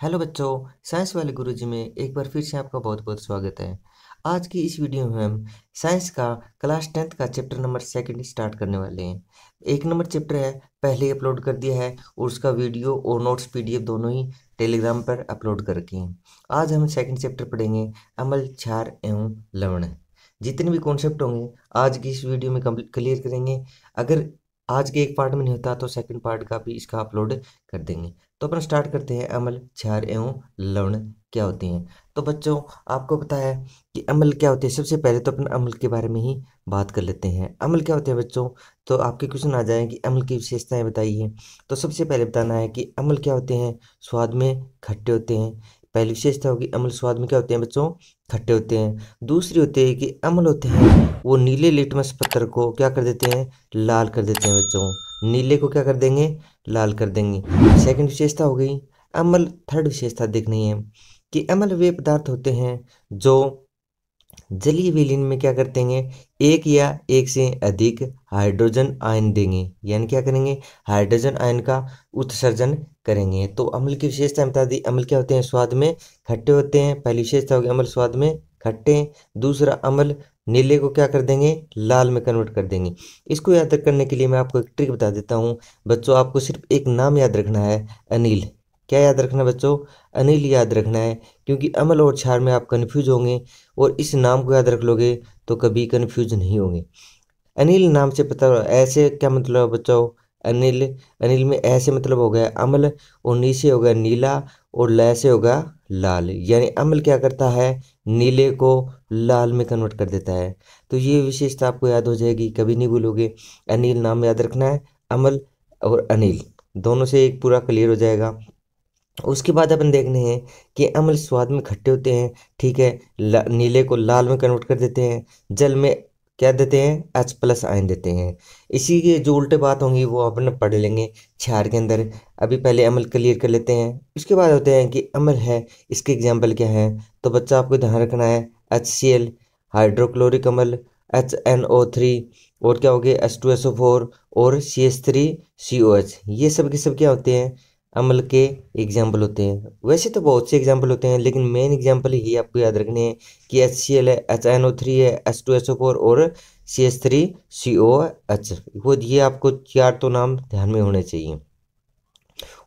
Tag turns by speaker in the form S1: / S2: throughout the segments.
S1: Hello बच्चों, science वाले गुरुजी में एक बार फिर से आपका बहुत बहुत स्वागत है। आज की इस वीडियो में हम साइंस का क्लास 10th का चैप्टर नंबर 2 स्टार्ट करने वाले हैं। 1 नंबर चैप्टर है, पहले ही अपलोड कर दिया है और उसका वीडियो और नोट्स पीडीएफ दोनों ही टेलीग्राम पर अपलोड कर रखे हैं। आज हम सेकंड चैप्टर पढ़ेंगे, अम्ल, क्षार एवं लवण। जितने भी कॉन्सेप्ट होंगे आज की इस वीडियो में क्लियर करेंगे। अगर आज के एक पार्ट में नहीं होता तो सेकंड पार्ट का भी इसका अपलोड कर देंगे। तो अपन स्टार्ट करते हैं, अम्ल, क्षार एवं लवण क्या होते हैं। तो बच्चों, आपको पता है कि अम्ल क्या होते हैं। सबसे पहले तो अपन अम्ल के बारे में ही बात कर लेते हैं। अम्ल क्या होते हैं बच्चों, तो आपके क्वेश्चन आ जाए कि अम्ल की विशेषताएं बताइए। तो सबसे पहले बताना है कि अम्ल क्या होते हैं, स्वाद में खट्टे होते हैं। पहली विशेषता होगी अम्ल स्वाद में क्या होते हैं बच्चों, खट्टे होते हैं। दूसरी होती है कि अम्ल होते हैं वो नीले लिटमस पत्थर को क्या कर देते हैं, लाल कर देते हैं बच्चों। नीले को क्या कर देंगे, लाल कर देंगे। सेकंड विशेषता हो गई अम्ल। थर्ड विशेषता देखनी है कि अम्ल वे पदार्थ होते हैं जो जलीय विलीन में क्या करते हैं, एक या एक से अधिक हाइड्रोजन आयन देंगे, यानी क्या करेंगे, हाइड्रोजन आयन का उत्सर्जन करेंगे। तो अम्ल की विशेषता बता दी। अम्ल क्या होते हैं, स्वाद में खट्टे होते हैं। पहली विशेषता होगी अम्ल स्वाद में खट्टे। दूसरा, अम्ल नीले को क्या कर देंगे, लाल में कन्वर्ट कर देंगे। इसको याद करने के लिए मैं आपको एक ट्रिक बता देता हूँ बच्चों। आपको सिर्फ एक नाम याद रखना है, अनिल। क्या याद रखना बच्चों, अनिल याद रखना है। क्योंकि अम्ल और क्षार में आप कन्फ्यूज होंगे और इस नाम को याद रख लोगे तो कभी कन्फ्यूज नहीं होंगे। अनिल नाम से पता, ऐसे क्या मतलब है बच्चों, अनिल, अनिल में ऐसे मतलब हो गया अम्ल, और नी से हो गया नीला, और लय से होगा लाल। यानी अम्ल क्या करता है, नीले को लाल में कन्वर्ट कर देता है। तो ये विशेषता आपको याद हो जाएगी, कभी नहीं भूलोगे। अनिल नाम याद रखना है, अम्ल और अनिल दोनों से एक पूरा क्लियर हो जाएगा। उसके बाद अपन देखने हैं कि अम्ल स्वाद में खट्टे होते हैं, ठीक है। नीले को लाल में कन्वर्ट कर देते हैं। जल में क्या देते हैं, H+ आयन देते हैं। इसी के जो उल्टे बात होंगी वो अपन पढ़ लेंगे क्षार के अंदर। अभी पहले अम्ल क्लियर कर लेते हैं। उसके बाद होते हैं कि अम्ल है, इसके एग्जाम्पल क्या है। तो बच्चा आपको ध्यान रखना है, HCl हाइड्रोक्लोरिक अम्ल, HNO3, और क्या हो गए H2SO4 और CH3COH। ये सब के सब क्या होते हैं, अम्ल के एग्जाम्पल होते हैं। वैसे तो बहुत से एग्जाम्पल होते हैं लेकिन मेन एग्जाम्पल ही आपको याद रखने हैं कि HCl है, HNO3 है, H2SO4 और CH3COH। वो ये आपको चार तो नाम ध्यान में होने चाहिए।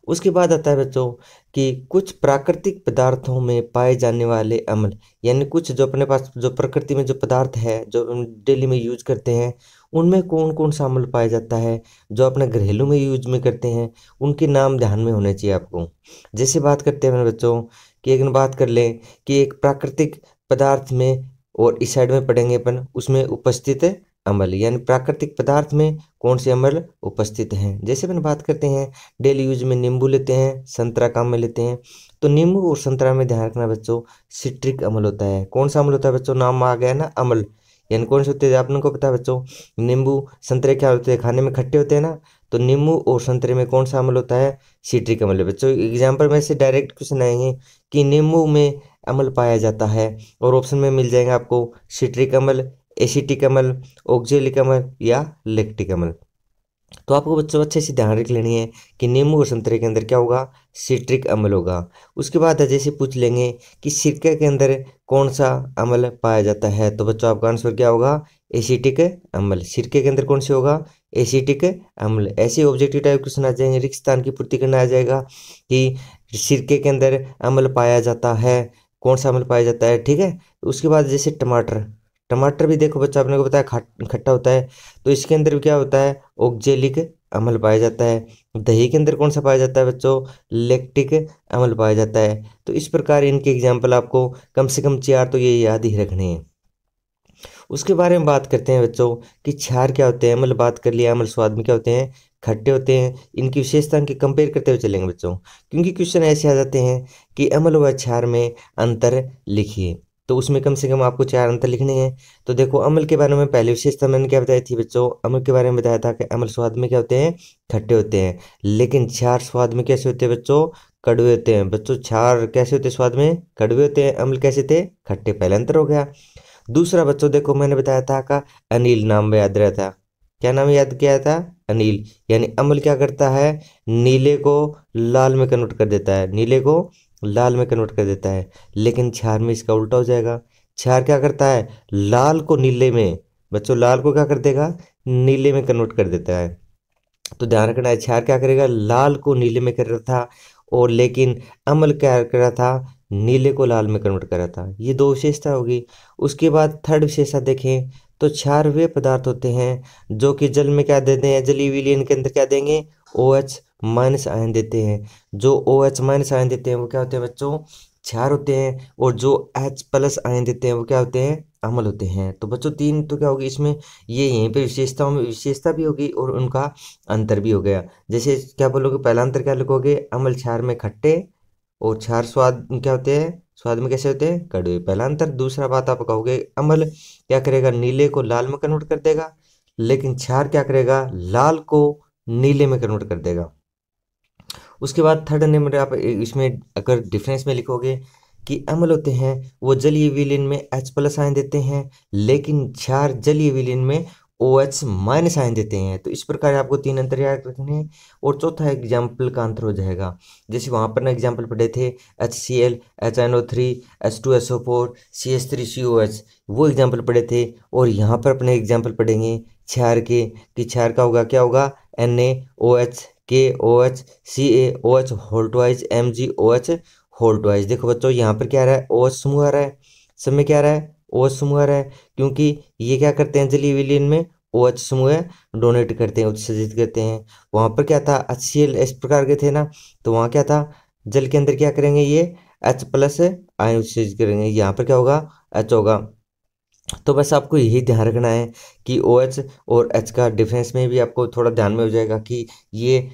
S1: उसके बाद आता है बच्चों कि कुछ प्राकृतिक पदार्थों में पाए जाने वाले अम्ल, यानी कुछ जो अपने पास जो प्रकृति में जो पदार्थ है जो हम डेली में यूज करते हैं, उनमें कौन कौन सा अम्ल पाया जाता है, जो अपने घरेलू में यूज में करते हैं, उनके नाम ध्यान में होने चाहिए आपको। जैसे बात करते हैं बच्चों कि एक बात कर लें कि एक प्राकृतिक पदार्थ में, और इस साइड में पढ़ेंगे अपन उसमें उपस्थित अम्ल, यानी प्राकृतिक पदार्थ में कौन से अम्ल उपस्थित हैं। जैसे अपन बात करते हैं डेली यूज में, नींबू लेते हैं, संतरा काम में लेते हैं। तो नींबू और संतरा में ध्यान रखना बच्चों, सिट्रिक अम्ल होता है। कौन सा अम्ल होता है बच्चों, नाम आ गया ना अम्ल, यानी कौन से होते हैं आपने को पता है बच्चों। नींबू संतरे क्या होते हैं, खाने में खट्टे होते हैं ना। तो नींबू और संतरे में कौन सा अम्ल होता है, सिट्रिक अम्ल है बच्चों। एग्जाम्पल में से डायरेक्ट क्वेश्चन आएंगे कि नींबू में अम्ल पाया जाता है, और ऑप्शन में मिल जाएगा आपको सिट्रिक अम्ल, एसिटिक अम्ल, ऑक्जेलिक अम्ल या लैक्टिक अम्ल। तो आपको बच्चों अच्छे से ध्यान रख लेनी है कि नींबू और संतरे के अंदर क्या होगा, सिट्रिक अम्ल होगा। उसके बाद जैसे पूछ लेंगे कि सिरके के अंदर कौन सा अम्ल पाया जाता है, तो बच्चों आपका आंसर क्या होगा, एसिटिक अम्ल। सिरके के अंदर कौन से होगा, एसिटिक अम्ल। ऐसे ऑब्जेक्टिव टाइप क्वेश्चन आ जाएंगे, रिक्त स्थान की पूर्ति करना आ जाएगा कि सिरके के अंदर अम्ल पाया जाता है, कौन सा अम्ल पाया जाता है, ठीक है। उसके बाद जैसे टमाटर, टमाटर भी देखो बच्चा आपने को पता है खट्टा होता है, तो इसके अंदर भी क्या होता है, ऑक्जेलिक अम्ल पाया जाता है। दही के अंदर कौन सा पाया जाता है बच्चों, लैक्टिक अम्ल पाया जाता है। तो इस प्रकार इनके एग्जाम्पल आपको कम से कम चार तो ये याद ही रखने हैं। उसके बारे में बात करते हैं बच्चों कि क्षार क्या होते हैं। अम्ल बात कर लिया, अम्ल स्वाद में क्या होते हैं, खट्टे होते हैं। इनकी विशेषता के कंपेयर करते हुए चलेंगे बच्चों, क्योंकि क्वेश्चन ऐसे आ जाते हैं कि अम्ल व क्षार में अंतर लिखिए। तो उसमें कम से कम आपको चार अंतर लिखने हैं। तो देखो अम्ल के बारे में पहली विशेषता मैंने क्या बताई थी बच्चों, अम्ल के बारे में बताया था कि अम्ल स्वाद में क्या होते हैं, खट्टे होते हैं। लेकिन क्षार स्वाद में कैसे होते हैं बच्चों, कड़वे होते हैं। बच्चों क्षार कैसे होते हैं, स्वाद में कड़वे होते हैं, अम्ल कैसे थे, खट्टे। पहला अंतर हो गया। दूसरा बच्चों देखो मैंने बताया था का अनिल नाम में याद रहा था, क्या नाम याद किया था, अनिल। यानी अम्ल क्या करता है, नीले को लाल में कन्वर्ट कर देता है, नीले को लाल में कन्वर्ट कर देता है, लेकिन क्षार में इसका उल्टा हो जाएगा। क्षार क्या करता है, लाल को नीले में, बच्चों लाल को क्या कर देगा, नीले में कन्वर्ट कर देता है। तो ध्यान रखना है, क्षार क्या करेगा, लाल को नीले में कर रहा था, और लेकिन अम्ल क्या कर रहा था, नीले को लाल में कन्वर्ट कर रहा था। ये दो विशेषता होगी। उसके बाद थर्ड विशेषता देखें तो क्षार वे पदार्थ होते हैं जो कि जल में क्या देते हैं, जलीय विलयन के अंदर क्या देंगे, OH माइनस आयन देते हैं। जो OH माइनस आयन देते हैं वो क्या होते हैं बच्चों, क्षार होते हैं, और जो H प्लस आयन देते हैं वो क्या होते हैं, अम्ल होते हैं। तो बच्चों तीन तो क्या होगी इसमें, ये यहीं पे विशेषताओं में विशेषता भी होगी और उनका अंतर भी हो गया। जैसे क्या बोलोगे, पहला अंतर क्या लिखोगे, अम्ल क्षार में खट्टे और क्षार स्वाद क्या होते हैं, स्वाद में कैसे होते हैं, कड़वे, पहला अंतर। दूसरा बात आप कहोगे, अम्ल क्या करेगा, नीले को लाल में कन्वर्ट कर देगा, लेकिन क्षार क्या करेगा, लाल को नीले में कन्वर्ट कर देगा। उसके बाद थर्ड नंबर आप इसमें अगर डिफरेंस में लिखोगे कि अम्ल होते हैं वो जलीय विलयन में H प्लस आयन देते हैं, लेकिन क्षार जलीय विलयन में OH माइनस आयन देते हैं। तो इस प्रकार आपको तीन अंतर याद रखने हैं। और चौथा एग्जाम्पल का अंतर हो जाएगा, जैसे वहाँ पर ना एग्जाम्पल पढ़े थे HCl, HNO3, H2SO4, CH3COH, वो एग्जाम्पल पढ़े थे। और यहाँ पर अपने एग्जाम्पल पढ़ेंगे क्षार के, कि क्षार का होगा क्या होगा, NaOH, KOH, CaOH whole twice, MgOH whole twice. देखो बच्चों यहाँ पर क्या आ रहा है, OH समूह आ रहा है, सब में क्या आ रहा है, OH समूह आ रहा है, क्योंकि ये क्या करते हैं, जलीय विलयन में OH समूह डोनेट करते हैं, उत्सर्जित करते हैं। वहाँ पर क्या था, HCl इस प्रकार के थे ना, तो वहाँ क्या था, जल के अंदर क्या करेंगे, ये H प्लस आयन उत्सर्जित करेंगे, यहाँ पर क्या होगा, H होगा। तो बस आपको यही ध्यान रखना है कि OH और H का डिफरेंस में भी आपको थोड़ा ध्यान में हो जाएगा कि ये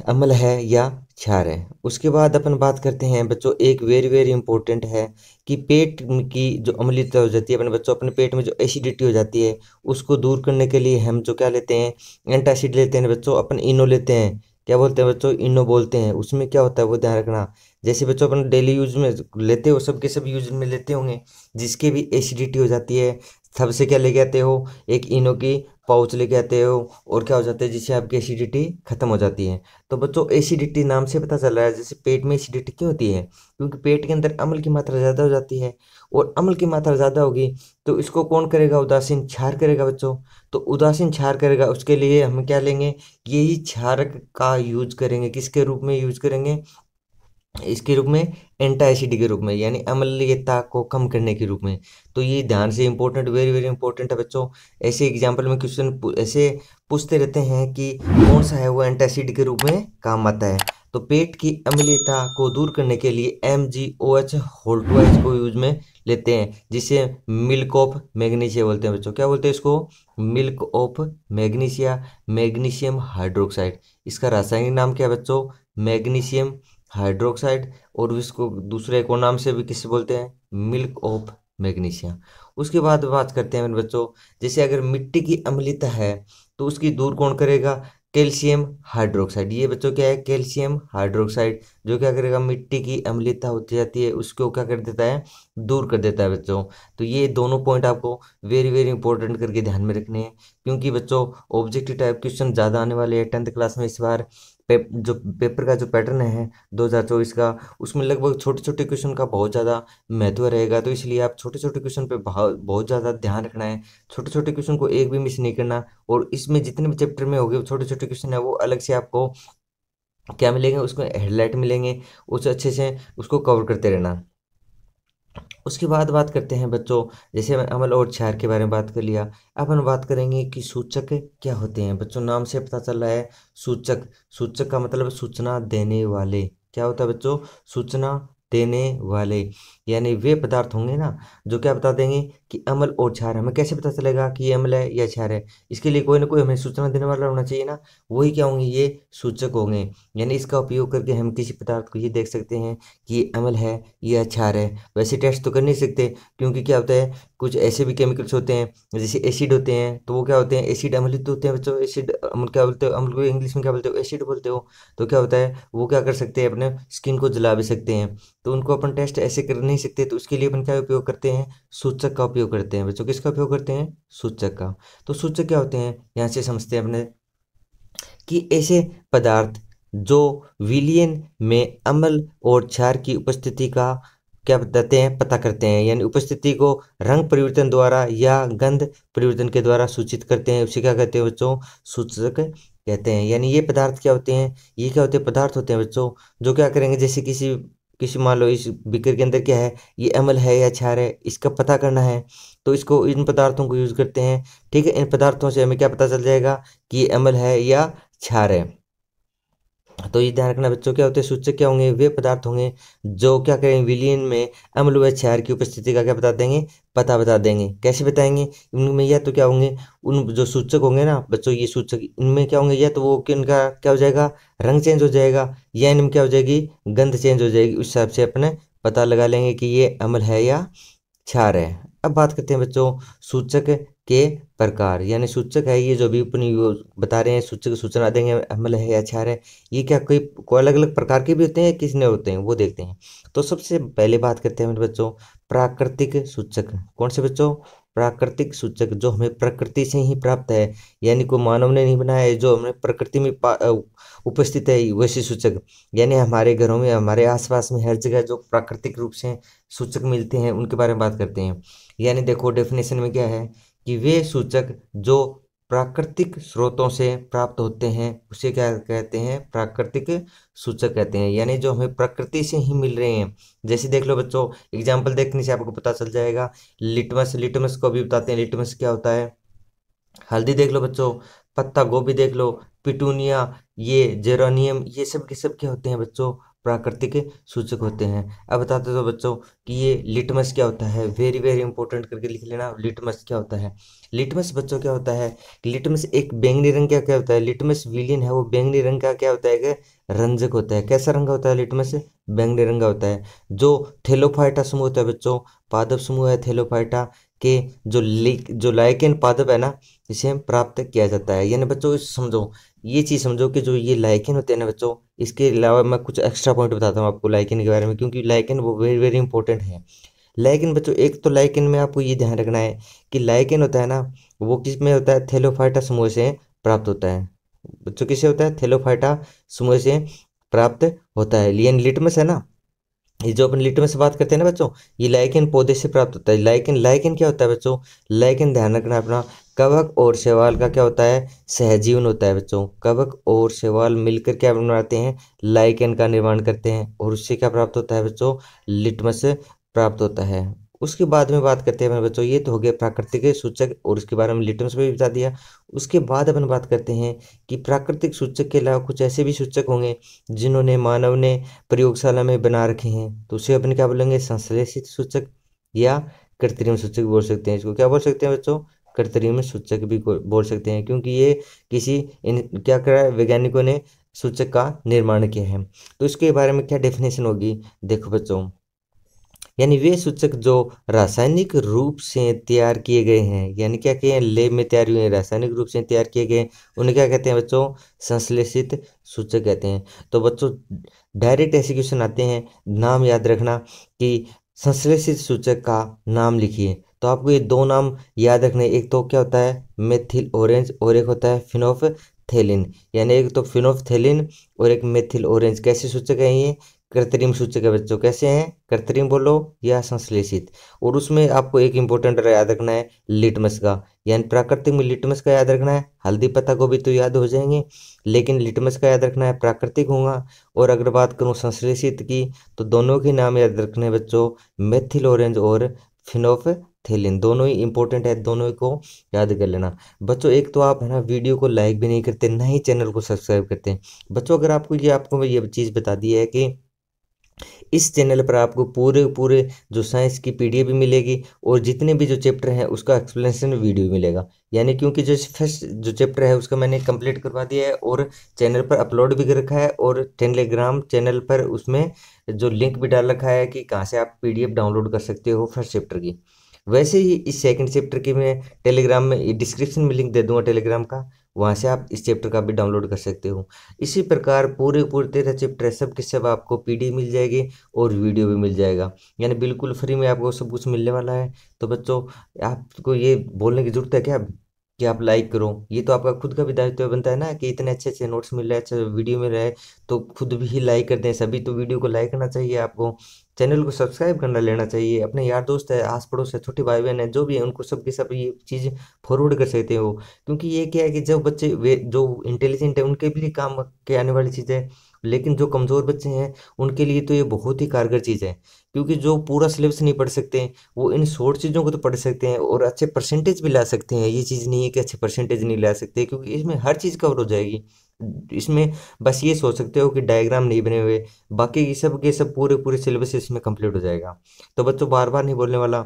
S1: अम्ल है या क्षार है। उसके बाद अपन बात करते हैं बच्चों, एक वेरी वेरी इंपॉर्टेंट है कि पेट की जो अम्लीयता हो जाती है अपने बच्चों, अपने पेट में जो एसिडिटी हो जाती है उसको दूर करने के लिए हम जो क्या लेते हैं, एंटासिड लेते हैं बच्चों, अपन इनो लेते हैं। क्या बोलते हैं बच्चों, इनो बोलते हैं। उसमें क्या होता है वो ध्यान रखना। जैसे बच्चों अपन डेली यूज में लेते हो, सबके सब यूज में लेते होंगे, जिसके भी एसिडिटी हो जाती है सबसे क्या लेके आते हो, एक इनो की पाउच लेके आते हो, और क्या हो जाता है, जिससे आपकी एसिडिटी खत्म हो जाती है। तो बच्चों एसिडिटी नाम से पता चल रहा है, जैसे पेट में एसिडिटी क्यों होती है, क्योंकि पेट के अंदर अम्ल की मात्रा ज़्यादा हो जाती है, और अम्ल की मात्रा ज़्यादा होगी तो इसको कौन करेगा, उदासीन क्षार करेगा बच्चों। तो उदासीन क्षार करेगा, उसके लिए हम क्या लेंगे, यही क्षारक का यूज करेंगे, किसके रूप में यूज करेंगे, इसके रूप में, एंटा एसिड के रूप में, यानी अम्लीयता को कम करने के रूप में। तो ये ध्यान से इंपॉर्टेंट, वेरी वेरी इंपॉर्टेंट है बच्चों। ऐसे एग्जाम्पल में क्वेश्चन ऐसे पूछते रहते हैं कि कौन सा है वो एंटासिड के रूप में काम आता है। तो पेट की अम्लीयता को दूर करने के लिए MgOH होल ट्वाइस को यूज में लेते हैं, जिसे मिल्क ऑफ मैग्नीशिया बोलते हैं बच्चों। क्या बोलते हैं इसको, milk of magnesia, magnesium hydroxide. इसका रासायनिक नाम क्या है बच्चों, मैग्नीशियम हाइड्रोक्साइड। और इसको दूसरे एक और नाम से भी किसे बोलते हैं, मिल्क ऑफ मैग्नीशिया। उसके बाद बात करते हैं मेरे बच्चों, जैसे अगर मिट्टी की अम्लता है तो उसकी दूर कौन करेगा, कैल्शियम हाइड्रोक्साइड। ये बच्चों क्या है, कैल्शियम हाइड्रोक्साइड, जो क्या करेगा, मिट्टी की अम्लता होती जाती है उसको क्या कर देता है, दूर कर देता है बच्चों। तो ये दोनों पॉइंट आपको वेरी वेरी इंपॉर्टेंट करके ध्यान में रखने हैं, क्योंकि बच्चों ऑब्जेक्टिव टाइप क्वेश्चन ज़्यादा आने वाले हैं 10th क्लास में इस बार। जो पेपर का जो पैटर्न है 2024 का, उसमें लगभग छोटे छोटे क्वेश्चन का बहुत ज़्यादा महत्व रहेगा। तो इसलिए आप छोटे छोटे क्वेश्चन पे बहुत ज़्यादा ध्यान रखना है, छोटे छोटे क्वेश्चन को एक भी मिस नहीं करना। और इसमें जितने भी चैप्टर में होंगे छोटे छोटे क्वेश्चन है वो अलग से आपको क्या मिलेंगे, उसको हेडलाइट मिलेंगे, उस अच्छे से उसको कवर करते रहना। उसके बाद बात करते हैं बच्चों, जैसे अमल और क्षार के बारे में बात कर लिया, अब हम बात करेंगे कि सूचक क्या होते हैं बच्चों। नाम से पता चल रहा है सूचक, सूचक का मतलब सूचना देने वाले। क्या होता है बच्चों, सूचना देने वाले, यानी वे पदार्थ होंगे ना जो क्या बता देंगे कि अम्ल और क्षार। हमें कैसे पता चलेगा कि ये अम्ल है या क्षार है, इसके लिए कोई ना कोई हमें सूचना देने वाला होना चाहिए ना, वही क्या होंगे, ये सूचक होंगे। यानी इसका उपयोग करके हम किसी पदार्थ को ये देख सकते हैं कि ये अम्ल है या क्षार है। वैसे टेस्ट तो कर नहीं सकते, क्योंकि क्या होता है, कुछ ऐसे भी केमिकल्स होते हैं जैसे एसिड होते हैं, तो वो क्या होते हैं, एसिड अम्लित होते हैं बच्चों। एसिड अम्ल क्या बोलते हो, अम्ल को इंग्लिश में क्या बोलते हो, एसिड बोलते हो। तो क्या होता है, वो क्या कर सकते हैं, अपने स्किन को जला भी सकते हैं। तो उनको अपन टेस्ट ऐसे कर नहीं सकते, तो उसके लिए अपन क्या उपयोग करते हैं, सूचक का उपयोग करते हैं बच्चों। किसका उपयोग करते हैं, सूचक का। तो सूचक क्या होते हैं, यहाँ से समझते हैं अपने कि ऐसे पदार्थ जो विलयन में अम्ल और क्षार की उपस्थिति का क्या बताते हैं, पता करते हैं, यानी उपस्थिति को रंग परिवर्तन द्वारा या गंध परिवर्तन के द्वारा सूचित करते हैं। उसे क्या कहते हैं बच्चों, सूचक कहते हैं। यानी ये पदार्थ क्या होते हैं, ये क्या होते हैं, पदार्थ होते हैं बच्चों, जो क्या करेंगे, जैसे किसी किसी मान लो इस बीकर के अंदर क्या है, ये अम्ल है या क्षार है, इसका पता करना है, तो इसको इन पदार्थों को यूज करते हैं। ठीक है, इन पदार्थों से हमें क्या पता चल जाएगा कि ये अम्ल है या क्षार है। तो ये ध्यान रखना बच्चों, क्या होते हैं सूचक, क्या होंगे, वे पदार्थ होंगे जो क्या करेंगे, विलयन में अम्ल व क्षार की उपस्थिति का क्या बता देंगे, पता बता देंगे। कैसे बताएंगे, इनमें या तो क्या होंगे, उन जो सूचक होंगे ना बच्चों, ये सूचक इनमें क्या होंगे, या तो वो इनका क्या हो जाएगा, रंग चेंज हो जाएगा, या इनमें क्या हो जाएगी, गंध चेंज हो जाएगी। उस हिसाब से अपने पता लगा लेंगे कि ये अम्ल है या क्षार है। अब बात करते हैं बच्चों सूचक के प्रकार, यानी सूचक है ये जो भी अपनी बता रहे हैं, सूचक सूचना देंगे अम्ल है या क्षार है, ये क्या कोई अलग अलग प्रकार के भी होते हैं, किसने होते हैं वो देखते हैं। तो सबसे पहले बात करते हैं मेरे बच्चों प्राकृतिक सूचक। कौन से बच्चों, प्राकृतिक सूचक, जो हमें प्रकृति से ही प्राप्त है, यानी कोई मानव ने नहीं बनाया है, जो हमें प्रकृति में उपस्थित है वैसे सूचक, यानी हमारे घरों में, हमारे आसपास में हर जगह जो प्राकृतिक रूप से सूचक मिलते हैं, उनके बारे में बात करते हैं। यानी देखो डेफिनेशन में क्या है कि वे सूचक जो प्राकृतिक स्रोतों से प्राप्त होते हैं उसे क्या कहते हैं, प्राकृतिक सूचक कहते हैं, यानी जो हमें प्रकृति से ही मिल रहे हैं। जैसे देख लो बच्चों, एग्जाम्पल देखने से आपको पता चल जाएगा, लिटमस, लिटमस को भी बताते हैं, लिटमस क्या होता है। हल्दी देख लो बच्चों, पत्ता गोभी देख लो, पिटूनिया, ये जेरोनियम, ये सब के सब क्या होते हैं बच्चों, प्राकृतिक सूचक होते हैं। अब बताते तो बच्चों कि ये लिटमस क्या होता है, वेरी वेरी इंपॉर्टेंट करके लिख लेना, लिटमस क्या होता है। लिटमस बच्चों क्या होता है, लिटमस एक बैंगनी रंग का क्या होता है, लिटमस विलियन है वो बैंगनी रंग का क्या होता है, कि रंजक होता है। कैसा रंग का होता है लिटमस, बैंगनी रंग का होता है। जो थेलोफाइटा समूह होता है बच्चों, पादप समूह है थेलोफाइटा के, जो लाइकेन पादप है ना, इसे प्राप्त किया जाता है। यानी बच्चों समझो, ये चीज़ समझो कि जो ये लाइकेन होते हैं ना बच्चों, इसके अलावा मैं कुछ एक्स्ट्रा पॉइंट बताता हूँ आपको लाइकेन के बारे में, क्योंकि लाइकेन वो वेरी वेरी इंपॉर्टेंट है। लाइकेन बच्चों, एक तो लाइकेन में आपको ये ध्यान रखना है कि लाइकेन होता है ना, वो किस में होता है, थेलोफाइटा समूह से प्राप्त होता है। बच्चों किससे होता है, थेलोफाइटा समूह से प्राप्त होता है। यानी लिटमस है ना, ये जो अपन लिटमस से बात करते हैं ना बच्चों, ये लाइकेन पौधे से प्राप्त होता है। लाइकेन, लाइकेन क्या होता है बच्चों, लाइकेन ध्यान रखना अपना, कवक और शैवाल का क्या होता है, सहजीवन होता है बच्चों। कवक और शैवाल मिलकर क्या बनाते हैं, लाइकेन का निर्माण करते हैं, और उससे क्या प्राप्त होता है बच्चों, लिटमस प्राप्त होता है। उसके बाद में बात करते हैं अपने बच्चों, ये तो हो गए प्राकृतिक सूचक, और उसके बारे में लिटमस में भी बता दिया। उसके बाद अपन बात करते हैं कि प्राकृतिक सूचक के अलावा कुछ ऐसे भी सूचक होंगे जिन्होंने मानव ने प्रयोगशाला में बना रखे हैं, तो उसे अपन क्या बोलेंगे, संश्लेषित सूचक या कृत्रिम सूचक बोल सकते हैं। इसको क्या बोल सकते हैं बच्चों, कृत्रिम सूचक भी बोल सकते हैं, क्योंकि ये किसी इन क्या करा है, वैज्ञानिकों ने सूचक का निर्माण किया है। तो इसके बारे में क्या डेफिनेशन होगी, देखो बच्चों, यानी वे सूचक जो रासायनिक रूप से तैयार किए गए हैं, यानी क्या किए हैं, लैब में तैयार हुए हैं, रासायनिक रूप से तैयार किए गए, उन्हें क्या कहते हैं बच्चों, संश्लेषित सूचक कहते हैं। तो बच्चों डायरेक्ट ऐसे क्वेश्चन आते हैं, नाम याद रखना कि संश्लेषित सूचक का नाम लिखिए। तो आपको ये दो नाम याद रखने, एक तो क्या होता है मेथिल ऑरेंज, और एक होता है फिनोफ्थेलिन। यानी एक तो फिनोफ्थेलिन और एक मेथिल ऑरेंज, कैसे सूचक है ये, कृत्रिम सूचक है बच्चों। कैसे हैं, कृत्रिम बोलो या संश्लेषित। और उसमें आपको एक इंपॉर्टेंट याद रखना है लिटमस का, यानी प्राकृतिक में लिटमस का याद रखना है, हल्दी पत्ता गोभी तो याद हो जाएंगे, लेकिन लिटमस का याद रखना है, प्राकृतिक होगा। और अगर बात करूँ संश्लेषित की, तो दोनों के नाम याद रखने हैं बच्चों, मेथिल ऑरेंज और फिनोफ्थेलिन, दोनों ही इंपॉर्टेंट है, दोनों को याद कर लेना बच्चों। एक तो आप है ना वीडियो को लाइक भी नहीं करते, ना ही चैनल को सब्सक्राइब करते हैं बच्चों। अगर आपको ये चीज़ बता दी है कि इस चैनल पर आपको पूरे पूरे जो साइंस की पीडीएफ भी मिलेगी, और जितने भी जो चैप्टर हैं उसका एक्सप्लेनेशन वीडियो मिलेगा। यानी क्योंकि जो फर्स्ट जो चैप्टर है उसका मैंने कंप्लीट करवा दिया है, और चैनल पर अपलोड भी कर रखा है, और टेलीग्राम चैनल पर उसमें जो लिंक भी डाल रखा है कि कहाँ से आप पीडीएफ डाउनलोड कर सकते हो फर्स्ट चैप्टर की। वैसे ही इस सेकंड चैप्टर की मैं टेलीग्राम में डिस्क्रिप्शन में लिंक दे दूंगा टेलीग्राम का, वहाँ से आप इस चैप्टर का भी डाउनलोड कर सकते हो। इसी प्रकार पूरे पूरे 13 चैप्टर है, सब के सब आपको पीडीएफ मिल जाएगी और वीडियो भी मिल जाएगा, यानी बिल्कुल फ्री में आपको सब कुछ मिलने वाला है। तो बच्चों आपको ये बोलने की ज़रूरत है क्या, कि आप लाइक करो। ये तो आपका खुद का भी दायित्व बनता है ना कि इतने अच्छे अच्छे नोट्स मिल रहे हैं, अच्छा वीडियो मिल रहा है, तो खुद भी लाइक करते हैं सभी। तो वीडियो को लाइक करना चाहिए आपको, चैनल को सब्सक्राइब करना लेना चाहिए, अपने यार दोस्त है, आस पड़ोस है, छोटे भाई बहन है, जो भी है उनको सबके सब ये चीज़ फॉरवर्ड कर सकते हो। क्योंकि ये क्या है कि जब बच्चे वे जो इंटेलिजेंट है उनके भी लिए काम के आने वाली चीज़ है, लेकिन जो कमज़ोर बच्चे हैं उनके लिए तो ये बहुत ही कारगर चीज़ है। क्योंकि जो पूरा सिलेबस नहीं पढ़ सकते वो इन शॉर्ट चीज़ों को तो पढ़ सकते हैं और अच्छे परसेंटेज भी ला सकते हैं। ये चीज़ नहीं है कि अच्छे परसेंटेज नहीं ला सकते, क्योंकि इसमें हर चीज़ कवर हो जाएगी। इसमें बस ये सोच सकते हो कि डायग्राम नहीं बने हुए, बाकी ये सब के सब पूरे पूरे सिलेबस इसमें कंप्लीट हो जाएगा। तो बच्चों बार बार नहीं बोलने वाला,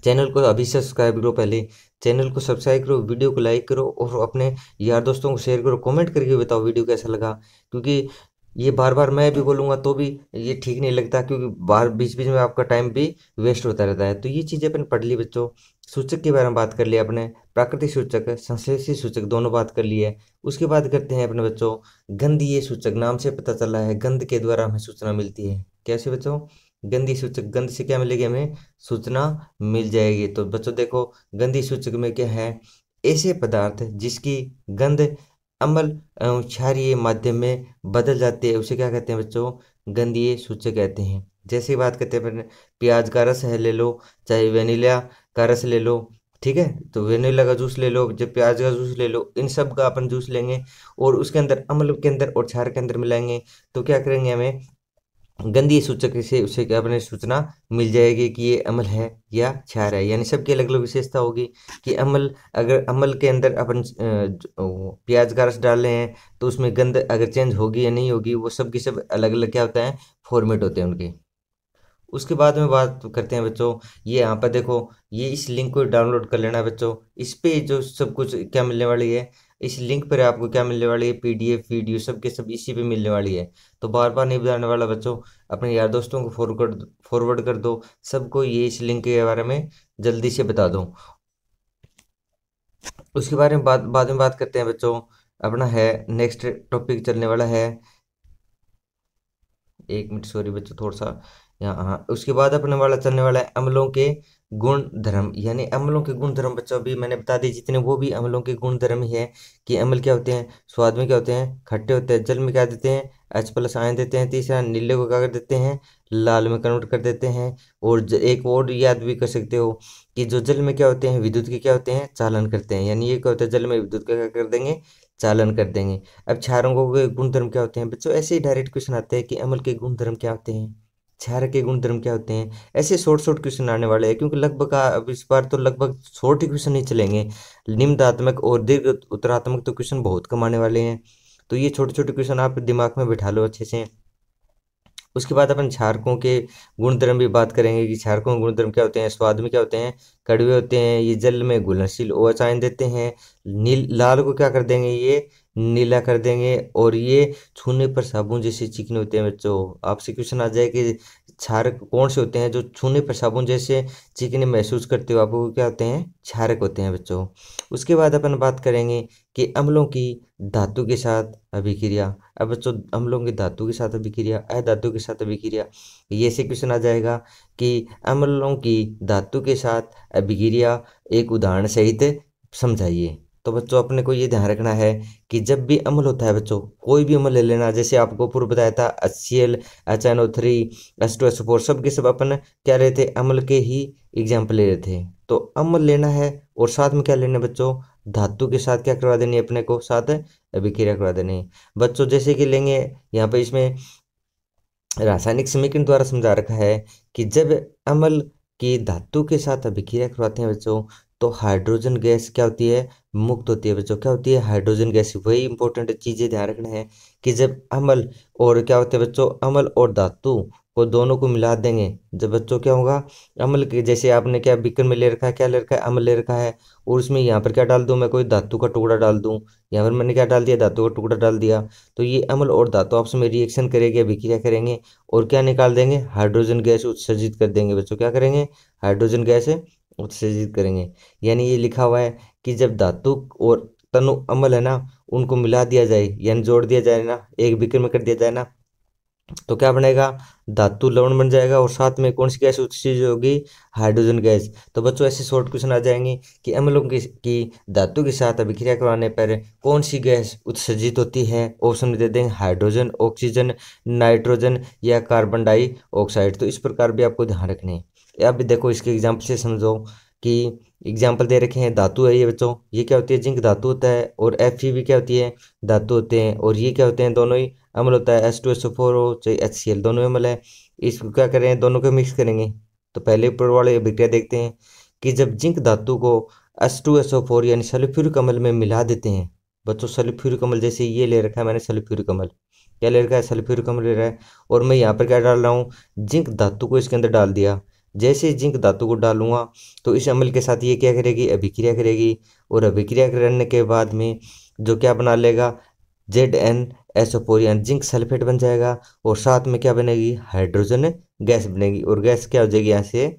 S1: चैनल को अभी सब्सक्राइब करो, पहले चैनल को सब्सक्राइब करो, वीडियो को लाइक करो और अपने यार दोस्तों को शेयर करो, कमेंट करके बताओ वीडियो कैसा लगा। क्योंकि ये बार बार मैं भी बोलूँगा तो भी ये ठीक नहीं लगता, क्योंकि बार बीच बीच में आपका टाइम भी वेस्ट होता रहता है। तो ये चीज़ें अपन पढ़ ली बच्चों। सूचक के बारे में बात कर लिया अपने, प्राकृतिक सूचक संश्लेषी सूचक दोनों बात कर लिए। उसके बाद करते हैं अपने बच्चों गंधीय सूचक। नाम से पता चला है गंध के द्वारा हमें सूचना मिलती है। कैसे बच्चों? गंधीय सूचक, गंध से क्या मिलेगी हमें? सूचना मिल जाएगी। तो बच्चों देखो गंधीय सूचक में क्या है, ऐसे पदार्थ जिसकी गंध अम्ल क्षारीय माध्यम में बदल जाती है उसे क्या कहते हैं बच्चों? गंधीय सूचक कहते हैं। जैसे बात करते हैं अपन, प्याज का रस है ले लो, चाहे वेनिला का रस ले लो, ठीक है, तो वेनिला का जूस ले लो, जब प्याज का जूस ले लो, इन सब का अपन जूस लेंगे और उसके अंदर अम्ल के अंदर और क्षार के अंदर मिलाएंगे, तो क्या करेंगे, हमें गंधीय सूचक से उसे क्या अपने सूचना मिल जाएगी कि ये अम्ल है या क्षार है। यानी सबकी अलग अलग विशेषता होगी कि अम्ल, अगर अम्ल के अंदर अपन प्याज का रस डाल रहे हैं तो उसमें गंध अगर चेंज होगी या नहीं होगी, वो सब की सब अलग अलग क्या होता है, फॉर्मेट होते हैं उनके। उसके बाद में बात करते हैं बच्चों, ये यहाँ पर देखो, ये इस लिंक को डाउनलोड कर लेना है बच्चों। इस पे जो सब कुछ क्या मिलने वाली है, इस लिंक पर आपको क्या मिलने वाली है, पीडीएफ वीडियो सब के सब इसी पे मिलने वाली है। तो बार बार नहीं बताने वाला बच्चों, अपने यार दोस्तों को फॉरवर्ड कर दो, सबको ये इस लिंक के बारे में जल्दी से बता दो। उसके बारे में बाद में बात करते हैं बच्चों। अपना है नेक्स्ट टॉपिक चलने वाला है, एक मिनट सॉरी बच्चों थोड़ा सा यहाँ, हाँ, उसके बाद अपने वाला चलने वाला है अम्लों के गुण धर्म। यानी अम्लों के गुण धर्म बच्चों अभी मैंने बता दी जितने, वो भी अम्लों के गुण धर्म ही है कि अम्ल क्या होते हैं, स्वाद में क्या होते हैं, खट्टे होते हैं, जल में क्या देते हैं, H+ आयन देते हैं, तीसरा नीले को क्या कर देते हैं, लाल में कन्वर्ट कर देते हैं। और एक और याद भी कर सकते हो कि जो जल में क्या होते हैं, विद्युत के क्या होते हैं, चालन करते हैं। यानी ये क्या होता है, जल में विद्युत का क्या कर देंगे, चालन कर देंगे। अब क्षारकों के गुणधर्म क्या होते हैं बच्चों, ऐसे ही डायरेक्ट क्वेश्चन आते हैं कि अम्ल के गुणधर्म क्या होते हैं, क्षारक के गुणधर्म क्या होते हैं। ऐसे शॉर्ट शॉर्ट क्वेश्चन आने वाले हैं, क्योंकि लगभग अब इस बार तो लगभग शॉर्ट ही क्वेश्चन नहीं चलेंगे, निम्नात्मक और दीर्घ उत्तरात्मक तो क्वेश्चन बहुत कम आने वाले हैं। तो ये छोटे छोटे क्वेश्चन आप दिमाग में बिठा लो अच्छे से। उसके बाद अपन क्षारकों के गुणधर्म भी बात करेंगे कि क्षारकों के गुणधर्म क्या होते हैं, स्वाद में क्या होते हैं, कड़वे होते हैं, ये जल में घुलनशील OH आयन देते हैं, नील लाल को क्या कर देंगे, ये नीला कर देंगे, और ये छूने पर साबुन जैसे चिकने होते हैं बच्चों। आपसे क्वेश्चन आ जाए कि क्षारक कौन से होते हैं जो छूने पर साबुन जैसे चिकने महसूस करते हो, आपको क्या होते हैं, क्षारक होते हैं बच्चों। उसके बाद अपन बात करेंगे कि अम्लों की धातु के साथ अभिक्रिया। अब बच्चों अम्लों की धातु के साथ अभिक्रिया, अधातु के साथ अभिक्रिया, ये से क्वेश्चन आ जाएगा कि अम्लों की धातु के साथ अभिक्रिया एक उदाहरण सहित समझाइए। तो बच्चों अपने को ये ध्यान रखना है कि जब भी अम्ल होता है बच्चों, कोई भी अम्ल ले लेना, जैसे आपको पूर्व बताया था HCl, HNO3, H2SO4, सब के सब अपन क्या रहे थे, अम्ल के ही एग्जाम्पल ले रहे थे। तो अम्ल लेना है और साथ में क्या लेना है बच्चों, धातु के साथ क्या करवा देनी है अपने को, साथ अभिक्रिया करवा देनी है बच्चों। जैसे कि लेंगे यहाँ पे, इसमें रासायनिक समीकरण द्वारा समझा रखा है कि जब अम्ल की धातु के साथ अभिक्रिया करवाते हैं बच्चों, तो हाइड्रोजन गैस क्या होती है, मुक्त होती है बच्चों। क्या होती है, हाइड्रोजन गैस। वही इंपॉर्टेंट चीजें ध्यान रखना है कि जब अम्ल और क्या होते हैं बच्चों, अम्ल और धातु को दोनों को मिला देंगे, जब बच्चों क्या होगा, अम्ल के जैसे आपने क्या बीकर में ले रखा है, क्या ले रखा है, अम्ल ले रखा है, और उसमें यहाँ पर क्या डाल दूं मैं, कोई धातु का टुकड़ा डाल दूं, यहाँ पर मैंने क्या डाल दिया, धातु का टुकड़ा डाल दिया। तो ये अम्ल और धातु आपस में रिएक्शन करेंगे, अभिक्रिया करेंगे और क्या निकाल देंगे, हाइड्रोजन गैस उत्सर्जित कर देंगे बच्चों। क्या करेंगे, हाइड्रोजन गैस उत्सर्जित करेंगे। यानी ये लिखा हुआ है कि जब धातु और तनु अम्ल है ना, उनको मिला दिया जाए, यानी जोड़ दिया जाए ना, एक बीकर में कर दिया जाए ना, तो क्या बनेगा, धातु लवण बन जाएगा और साथ में कौन सी गैस उत्सर्जित होगी, हाइड्रोजन गैस। तो बच्चों ऐसे शॉर्ट क्वेश्चन आ जाएंगे कि अम्लों की धातु के साथ अभिक्रिया करवाने पर कौन सी गैस उत्सर्जित होती है। ऑप्शन में दे देंगे हाइड्रोजन, ऑक्सीजन, नाइट्रोजन या कार्बन डाइऑक्साइड। तो इस प्रकार भी आपको ध्यान रखने हैं। अब देखो इसके एग्जाम्पल से समझो कि एग्जाम्पल दे रखे हैं, धातु है ये बच्चों, ये क्या होती है, जिंक धातु होता है, और Fe भी क्या होती है, धातु होते हैं। और ये क्या होते हैं, दोनों ही अम्ल होता है, H2SO4 हो चाहे HCl, दोनों अम्ल है। इसको क्या करें, दोनों को मिक्स करेंगे। तो पहले ऊपर वाले अभिक्रिया देखते हैं कि जब जिंक धातु को H2SO4 यानी सल्फ्यूरिक अम्ल में मिला देते हैं। बच्चों सल्फ्यूरिक अम्ल, जैसे ये ले रखा है मैंने सल्फ्यूरिक अम्ल, क्या ले रखा है, सल्फ्यूरिक अम्ल ले रहा है, और मैं यहाँ पर क्या डाल रहा हूँ, जिंक धातु को इसके अंदर डाल दिया। जैसे ही जिंक धातु को डालूंगा तो इस अम्ल के साथ ये क्या करेगी, अभिक्रिया करेगी, और अभिक्रिया करने के बाद में जो क्या बना लेगा, ZnSO4 यानी जिंक सल्फेट बन जाएगा, और साथ में क्या बनेगी, हाइड्रोजन गैस बनेगी, और गैस क्या हो जाएगी, यहाँ से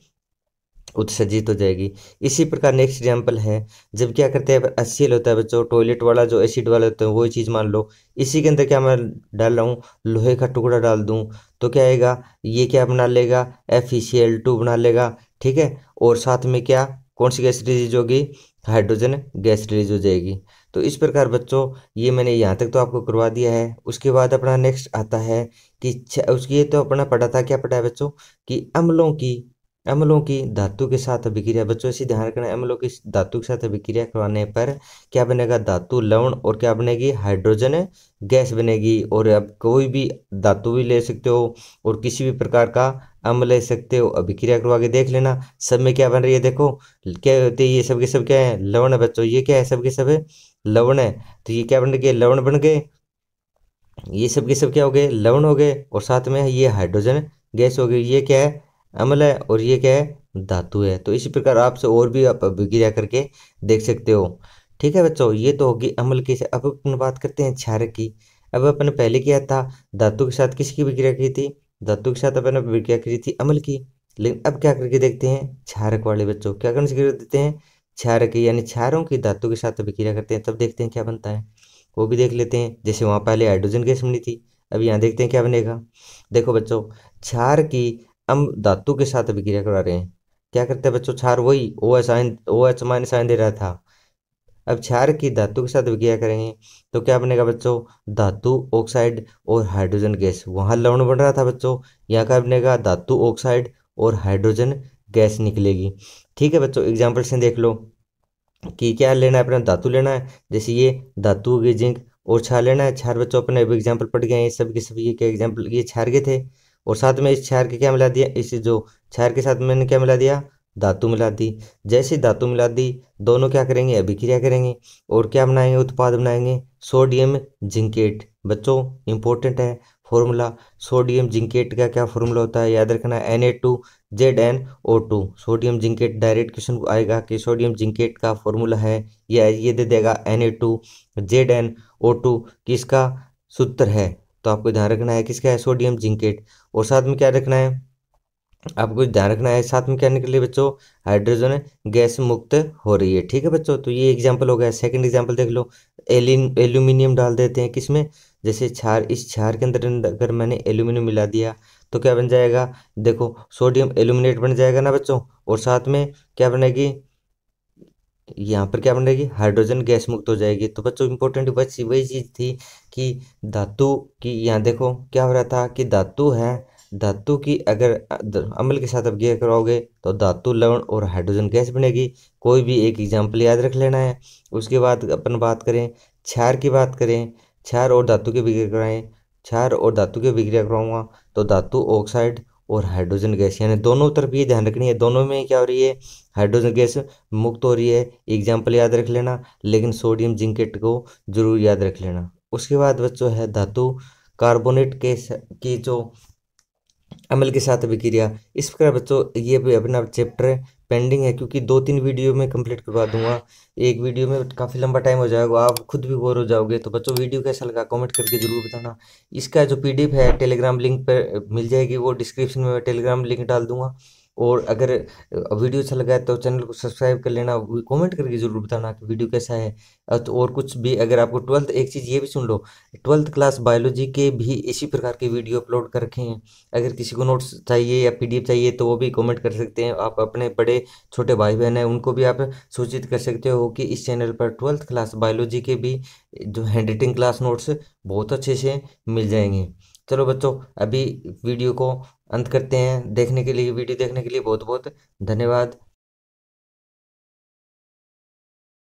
S1: उत्सर्जित हो जाएगी। इसी प्रकार नेक्स्ट एग्जाम्पल है, जब क्या करते हैं, HCl होता है बच्चों, टॉयलेट वाला जो एसिड वाला होता है, वही चीज़ मान लो। इसी के अंदर क्या मैं डाल रहा हूँ, लोहे का टुकड़ा डाल दूँ, तो क्या आएगा, ये क्या बना लेगा, FeCl2 बना लेगा। ठीक है, और साथ में क्या, कौन सी गैस रिलीज होगी, हाइड्रोजन गैस रिलीज हो जाएगी। तो इस प्रकार बच्चों ये मैंने यहाँ तक तो आपको करवा दिया है। उसके बाद अपना नेक्स्ट आता है कि उसकी, ये तो अपना पढ़ा था, क्या पढ़ा है बच्चों, कि अम्लों की धातु के साथ अभिक्रिया। बच्चों इसे ध्यान रखना है, अम्लों की धातु के साथ अभिक्रिया करवाने पर क्या बनेगा, धातु लवण, और क्या बनेगी, हाइड्रोजन गैस बनेगी। और अब कोई भी धातु भी ले सकते हो और किसी भी प्रकार का अम्ल ले सकते हो, अभिक्रिया करवा के देख लेना, सब में क्या बन रही है। देखो क्या होते हैं, ये सब के सब क्या है, लवण है बच्चों, ये क्या है, सब के सब लवण है। तो ये क्या बन गए, लवण बन गए, ये सब के सब क्या हो गए, लवण हो गए, और साथ में ये हाइड्रोजन गैस हो गई। ये क्या है, अम्ल है, और ये क्या है, धातु है। तो इसी प्रकार आपसे और भी आप अभिक्रिया करके देख सकते हो। ठीक है बच्चों, ये तो होगी अम्ल की। अब अपन बात करते हैं क्षारक की। अब अपन पहले किया था, धातु के साथ किसकी अभिक्रिया की थी, धातु के साथ अपन अभिक्रिया की थी अम्ल की। लेकिन अब क्या करके देखते हैं, क्षारक वाले बच्चों, क्या करने से देते हैं, क्षारक यानी क्षारों की धातु के साथ अभिक्रिया करते हैं, तब देखते हैं क्या बनता है, वो भी देख लेते हैं। जैसे वहाँ पहले हाइड्रोजन गैस बनी थी, अब यहाँ देखते हैं क्या बनेगा। देखो बच्चों, क्षार की हम धातु के साथ अभिक्रिया करा रहे हैं, क्या करते हैं बच्चों, क्षार वही OH माइनस आयन दे रहा था। अब क्षार की धातु के साथ अभिक्रिया करेंगे तो क्या बनेगा बच्चों, धातु ऑक्साइड और हाइड्रोजन गैस। वहाँ लवण बन रहा था बच्चों, यहाँ क्या बनेगा, धातु ऑक्साइड और हाइड्रोजन गैस निकलेगी। ठीक है बच्चों, एग्जाम्पल से देख लो कि क्या लेना है, अपना धातु लेना है, जैसे ये धातु हो गई जिंक, और क्षार लेना है। क्षार बच्चों अपने अभी एग्जाम्पल पढ़ गए हैं, सब के सब ये क्या एग्जाम्पल, ये क्षार के थे, और साथ में इस क्षार के क्या मिला दिया, इस जो क्षार के साथ मैंने क्या मिला दिया, धातु मिला दी। जैसे धातु मिला दी, दोनों क्या करेंगे, अभिक्रिया करेंगे, और क्या बनाएंगे, उत्पाद बनाएंगे, सोडियम जिंकेट। बच्चों इंपॉर्टेंट है फॉर्मूला, सोडियम जिंकेट का क्या फॉर्मूला होता है, याद रखना, Na2ZnO2। Sodium zincate direct question आएगा कि सोडियम जिंकेट का फॉर्मूला है, ये दे देगा Na2ZnO2 किसका सूत्र है। तो आपको ध्यान रखना है किसका है, सोडियम जिंकेट। और साथ में क्या रखना है, आपको ध्यान रखना है, साथ में क्या निकल रही है बच्चों, हाइड्रोजन गैस मुक्त हो रही है। ठीक है बच्चों, तो ये एग्जांपल हो गया। सेकंड एग्जांपल देख लो, एल्यूमिनियम डाल देते हैं किसमें, जैसे क्षार, इस क्षार के अंदर अगर मैंने एल्यूमिनियम मिला दिया तो क्या बन जाएगा, देखो सोडियम एल्यूमिनेट बन जाएगा ना बच्चों, और साथ में क्या बनेगी, यहाँ पर क्या बनेगी, हाइड्रोजन गैस मुक्त हो जाएगी। तो बच्चों इंपॉर्टेंट बस वही चीज़ थी कि धातु की, यहाँ देखो क्या हो रहा था कि धातु है, धातु की अगर अम्ल के साथ अभिक्रिया कराओगे तो धातु लवण और हाइड्रोजन गैस बनेगी। कोई भी एक एग्जाम्पल याद रख लेना है। उसके बाद अपन बात करें क्षार की, बात करें क्षार और धातु की अभिक्रिया कराएं, क्षार और धातु की अभिक्रिया कराऊंगा तो धातु ऑक्साइड और हाइड्रोजन गैस, यानी दोनों तरफ ये ध्यान रखनी है, दोनों में क्या हो रही है, हाइड्रोजन गैस मुक्त हो रही है। एग्जाम्पल याद रख लेना, लेकिन सोडियम जिंकेट को जरूर याद रख लेना। उसके बाद बच्चों है धातु कार्बोनेट के की जो अम्ल के साथ अभिक्रिया। इस प्रकार बच्चों ये भी अपना चैप्टर पेंडिंग है, क्योंकि 2-3 वीडियो में कंप्लीट करवा दूंगा। एक वीडियो में काफ़ी लंबा टाइम हो जाएगा, आप खुद भी बोर हो जाओगे। तो बच्चों वीडियो कैसा लगा कमेंट करके जरूर बताना। इसका जो PDF है टेलीग्राम लिंक पर मिल जाएगी, वो डिस्क्रिप्शन में मैं टेलीग्राम लिंक डाल दूंगा। और अगर वीडियो अच्छा लगा है तो चैनल को सब्सक्राइब कर लेना, कमेंट करके ज़रूर बताना कि वीडियो कैसा है। और कुछ भी अगर आपको ट्वेल्थ, एक चीज़ ये भी सुन लो, ट्वेल्थ क्लास बायोलॉजी के भी इसी प्रकार के वीडियो अपलोड कर रखे हैं। अगर किसी को नोट्स चाहिए या पीडीएफ चाहिए तो वो भी कमेंट कर सकते हैं। आप अपने बड़े छोटे भाई बहन हैं उनको भी आप सूचित कर सकते हो कि इस चैनल पर ट्वेल्थ क्लास बायोलॉजी के भी जो हैंड राइटिंग क्लास नोट्स बहुत अच्छे से मिल जाएंगे। चलो बच्चों, अभी वीडियो को अंत करते हैं। देखने के लिए, वीडियो देखने के लिए बहुत बहुत धन्यवाद।